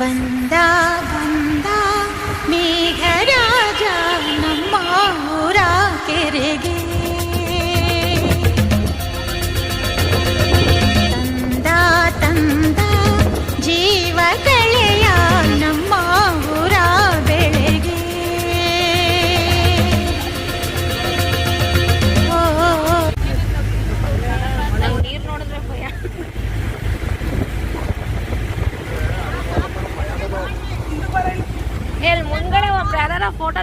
ಬಂದ ಬಂದ ಮೇಘರಾಜ ನಮ್ಮ ಊರ ಕೆರೆಗೆ ತಂದ ತಂದ ಜೀವ ಕಳೆಯ ನಮ್ಮ ಊರ ಬೆಳೆಗೆ ನೀರು ನೋಡಿದ್ರೆ ಭಯ. ಹೇಳಿ ಮುಂದ್ಗಡೆ ಒಬ್ರು ಯಾರ ಫೋಟೋ